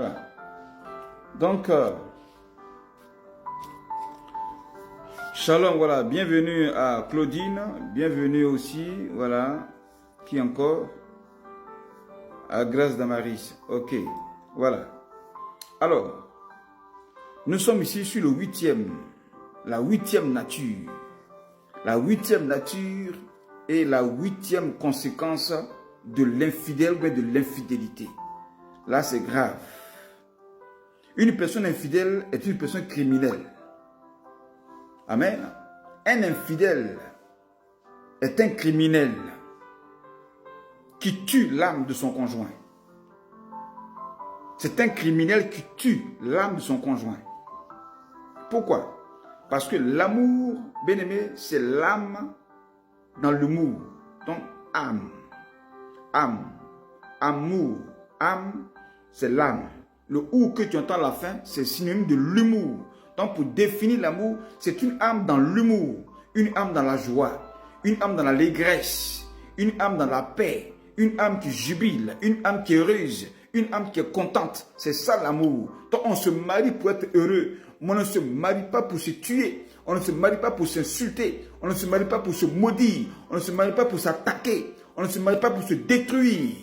Voilà. Donc, shalom, voilà, bienvenue à Claudine, bienvenue aussi, voilà, qui encore, à Grâce d'Amaris, ok, voilà. Alors, nous sommes ici sur le la huitième nature. La huitième nature est la huitième conséquence de l'infidèle ou de l'infidélité. Là, c'est grave. Une personne infidèle est une personne criminelle. Amen. Un infidèle est un criminel qui tue l'âme de son conjoint. C'est un criminel qui tue l'âme de son conjoint. Pourquoi? Parce que l'amour, bien-aimé, c'est l'âme dans l'humour. Donc, âme, amour, âme, c'est l'âme. Le ou que tu entends à la fin, c'est synonyme de l'humour. Donc, pour définir l'amour, c'est une âme dans l'humour, une âme dans la joie, une âme dans la allégresse, une âme dans la paix, une âme qui jubile, une âme qui est heureuse, une âme qui est contente. C'est ça l'amour. Donc, on se marie pour être heureux. Mais on ne se marie pas pour se tuer. On ne se marie pas pour s'insulter. On ne se marie pas pour se maudire. On ne se marie pas pour s'attaquer. On ne se marie pas pour se détruire.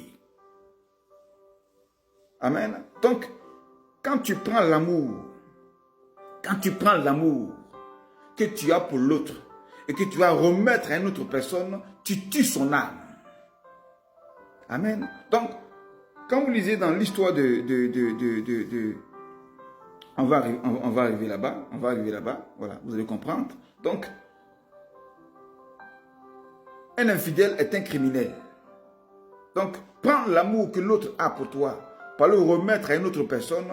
Amen. Donc, quand tu prends l'amour que tu as pour l'autre et que tu vas remettre à une autre personne, tu tues son âme. Amen. Donc, quand vous lisez dans l'histoire on va arriver là-bas, voilà, vous allez comprendre. Donc, un infidèle est un criminel. Donc, prends l'amour que l'autre a pour toi, pour le remettre à une autre personne,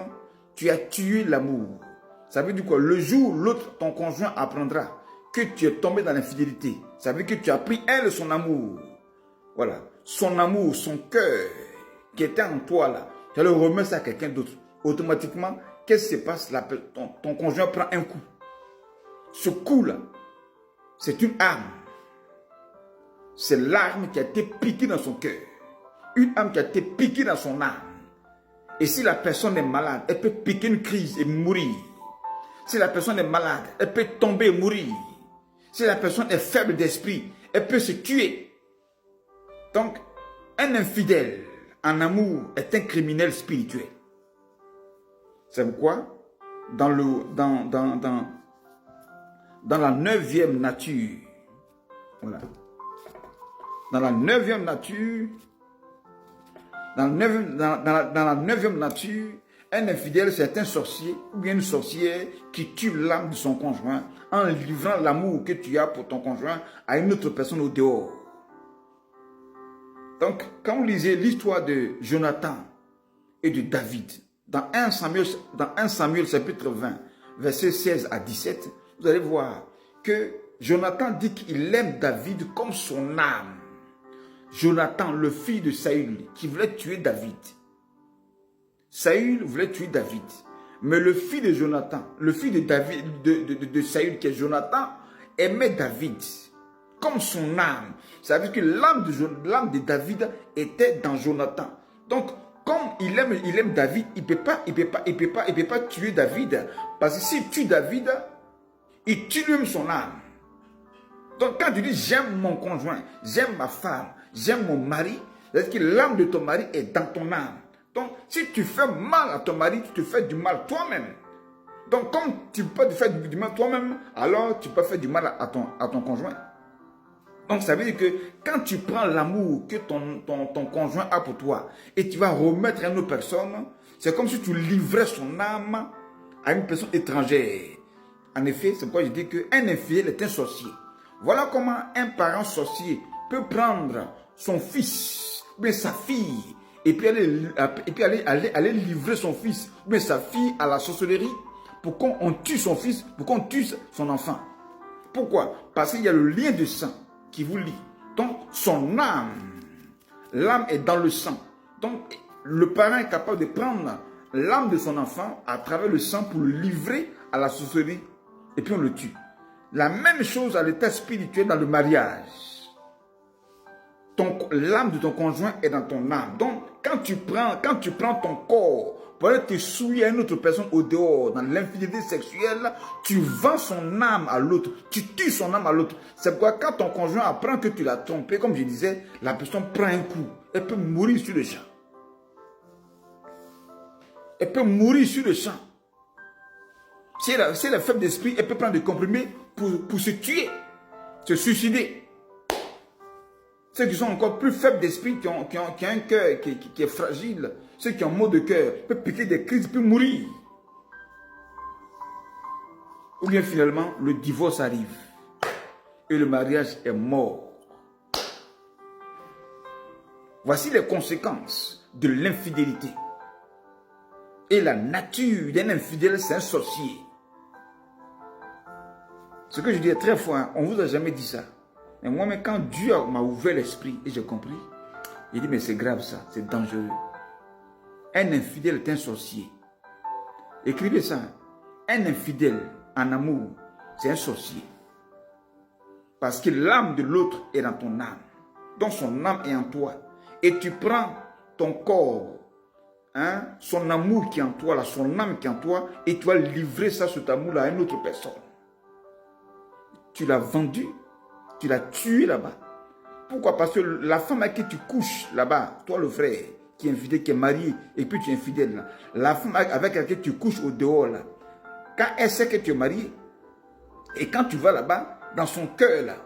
tu as tué l'amour. Ça veut dire quoi? Le jour où l'autre, ton conjoint, apprendra que tu es tombé dans l'infidélité, ça veut dire que tu as pris elle son amour. Voilà. Son amour, son cœur qui était en toi là, tu vas le remettre à quelqu'un d'autre. Automatiquement, qu'est-ce qui se passe? Ton conjoint prend un coup. Ce coup-là, c'est une arme. C'est l'arme qui a été piquée dans son cœur. Une âme qui a été piquée dans son âme. Et si la personne est malade, elle peut piquer une crise et mourir. Si la personne est malade, elle peut tomber et mourir. Si la personne est faible d'esprit, elle peut se tuer. Donc, un infidèle en amour est un criminel spirituel. C'est pourquoi, dans la neuvième nature, voilà, dans la neuvième nature, un infidèle, c'est un sorcier ou bien une sorcière qui tue l'âme de son conjoint en livrant l'amour que tu as pour ton conjoint à une autre personne au dehors. Donc, quand vous lisez l'histoire de Jonathan et de David, dans 1 Samuel chapitre 20, versets 16 à 17, vous allez voir que Jonathan dit qu'il aime David comme son âme. Jonathan, le fils de Saül, qui voulait tuer David. Saül voulait tuer David. Mais le fils de Jonathan, le fils de David, de Saül, qui est Jonathan, aimait David comme son âme. Ça veut dire que l'âme de David était dans Jonathan. Donc, comme il aime David, il peut pas tuer David. Parce que s'il tue David, il tue lui-même son âme. Donc, quand tu dis j'aime mon conjoint, j'aime ma femme, j'aime mon mari, c'est-à-dire que l'âme de ton mari est dans ton âme. Donc, si tu fais mal à ton mari, tu te fais du mal toi-même. Donc, comme tu peux te faire du mal toi-même, alors tu peux faire du mal à ton conjoint. Donc, ça veut dire que quand tu prends l'amour que ton conjoint a pour toi et tu vas remettre à une autre personne, c'est comme si tu livrais son âme à une personne étrangère. En effet, c'est pourquoi je dis qu'un infidèle est un sorcier. Voilà comment un parent sorcier peut prendre son fils ou bien sa fille et puis aller livrer son fils ou bien sa fille à la sorcellerie pour qu'on tue son fils, pour qu'on tue son enfant. Pourquoi? Parce qu'il y a le lien de sang qui vous lie. Donc, son âme, l'âme est dans le sang. Donc, le parent est capable de prendre l'âme de son enfant à travers le sang pour le livrer à la sorcellerie et puis on le tue. La même chose à l'état spirituel dans le mariage. L'âme de ton conjoint est dans ton âme. Donc, quand tu prends ton corps pour aller te souiller à une autre personne au dehors, dans l'infidélité sexuelle, tu vends son âme à l'autre, tu tues son âme à l'autre. C'est pourquoi quand ton conjoint apprend que tu l'as trompé, comme je disais, la personne prend un coup, elle peut mourir sur le champ. Elle peut mourir sur le champ. Si elle est faible d'esprit, elle peut prendre des comprimés pour se tuer, se suicider. Ceux qui sont encore plus faibles d'esprit, qui ont un cœur qui est fragile, ceux qui ont maux de cœur, peuvent piquer des crises, peuvent mourir. Ou bien finalement, le divorce arrive et le mariage est mort. Voici les conséquences de l'infidélité. Et la nature d'un infidèle, c'est un sorcier. Ce que je dis très fort, on ne vous a jamais dit ça. Mais moi, quand Dieu m'a ouvert l'esprit et j'ai compris, il dit, mais c'est grave ça, c'est dangereux. Un infidèle est un sorcier. Écrivez ça. Un infidèle en amour, c'est un sorcier. Parce que l'âme de l'autre est dans ton âme. Donc son âme est en toi. Et tu prends ton corps, hein, son amour qui est en toi, là, son âme qui est en toi, et tu vas livrer ça, cet amour-là, à une autre personne. Tu l'as vendu. Tu l'as tué là-bas. Pourquoi? Parce que la femme avec qui tu couches là-bas, toi le frère, qui est infidèle, qui est marié, et puis tu es infidèle là. La femme avec laquelle tu couches au dehors là, quand elle sait que tu es marié, et quand tu vas là-bas, dans son cœur là,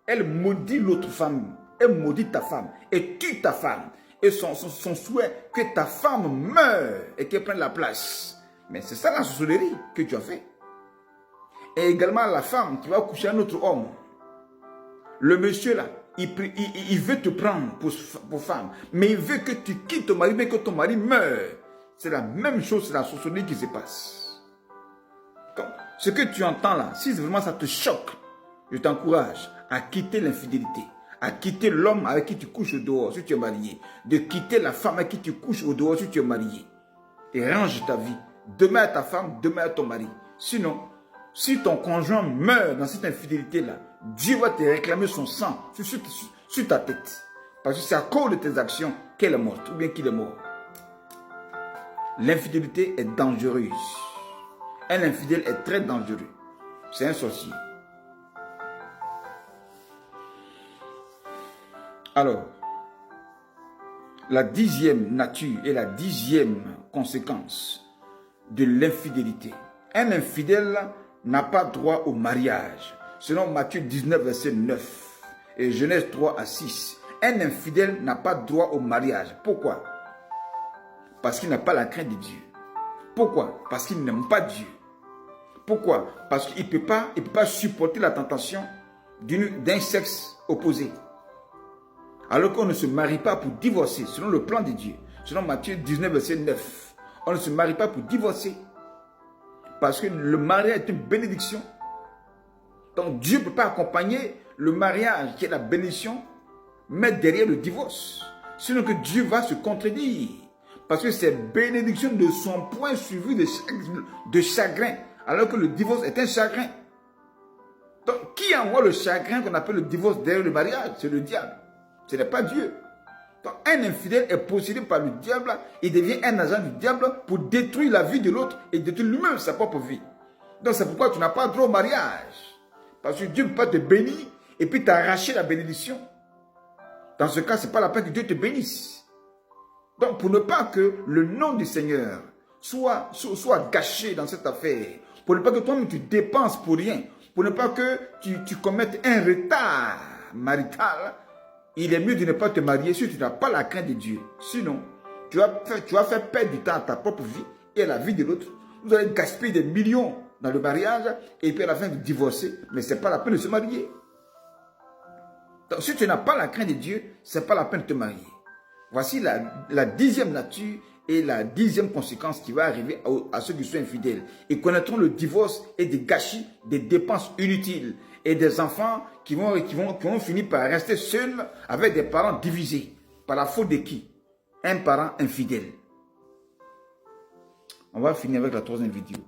elle maudit l'autre femme, elle maudit ta femme, et tue ta femme. Et son souhait que ta femme meure et qu'elle prenne la place. Mais c'est ça la sorcellerie que tu as fait. Et également la femme qui va coucher un autre homme. Le monsieur là, il veut te prendre pour femme, mais il veut que tu quittes ton mari, mais que ton mari meure. C'est la même chose, c'est la sorcellerie qui se passe. Donc, ce que tu entends là, si vraiment ça te choque, je t'encourage à quitter l'infidélité, à quitter l'homme avec qui tu couches au dehors si tu es marié, de quitter la femme avec qui tu couches au dehors si tu es marié. Et range ta vie. Demain à ta femme, demain à ton mari. Sinon, si ton conjoint meurt dans cette infidélité-là, Dieu va te réclamer son sang sur ta tête. Parce que c'est à cause de tes actions qu'elle est morte ou bien qu'il est mort. L'infidélité est dangereuse. Un infidèle est très dangereux. C'est un sorcier. Alors, la 10e nature et la 10e conséquence de l'infidélité. Un infidèle n'a pas droit au mariage. Selon Matthieu 19, verset 9 et Genèse 3 à 6, un infidèle n'a pas droit au mariage. Pourquoi? Parce qu'il n'a pas la crainte de Dieu. Pourquoi? Parce qu'il n'aime pas Dieu. Pourquoi? Parce qu'il ne peut pas supporter la tentation d'un sexe opposé. Alors qu'on ne se marie pas pour divorcer, selon le plan de Dieu. Selon Matthieu 19, verset 9, on ne se marie pas pour divorcer. Parce que le mariage est une bénédiction. Donc Dieu ne peut pas accompagner le mariage qui est la bénédiction, mettre derrière le divorce. Sinon que Dieu va se contredire. Parce que c'est bénédiction de son point suivi de chagrin. Alors que le divorce est un chagrin. Donc qui envoie le chagrin qu'on appelle le divorce derrière le mariage? C'est le diable. Ce n'est pas Dieu. Donc un infidèle est possédé par le diable. Il devient un agent du diable pour détruire la vie de l'autre et détruire lui-même sa propre vie. Donc c'est pourquoi tu n'as pas droit au mariage. Parce que Dieu ne peut pas te bénir et puis t'arracher la bénédiction. Dans ce cas, ce n'est pas la peine que Dieu te bénisse. Donc pour ne pas que le nom du Seigneur soit gâché dans cette affaire, pour ne pas que toi-même tu dépenses pour rien, pour ne pas que tu commettes un retard marital, il est mieux de ne pas te marier si tu n'as pas la crainte de Dieu. Sinon, tu vas faire perdre du temps à ta propre vie et à la vie de l'autre. Vous allez gaspiller des millions dans le mariage et puis à la fin de divorcer, mais ce n'est pas la peine de se marier. Donc si tu n'as pas la crainte de Dieu, ce n'est pas la peine de te marier. Voici la 10e nature et la 10e conséquence qui va arriver à ceux qui sont infidèles. Ils connaîtront le divorce et des gâchis, des dépenses inutiles et des enfants qui vont finir par rester seuls avec des parents divisés. Par la faute de qui? Un parent infidèle. On va finir avec la 3e vidéo.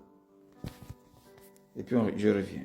Et puis je reviens.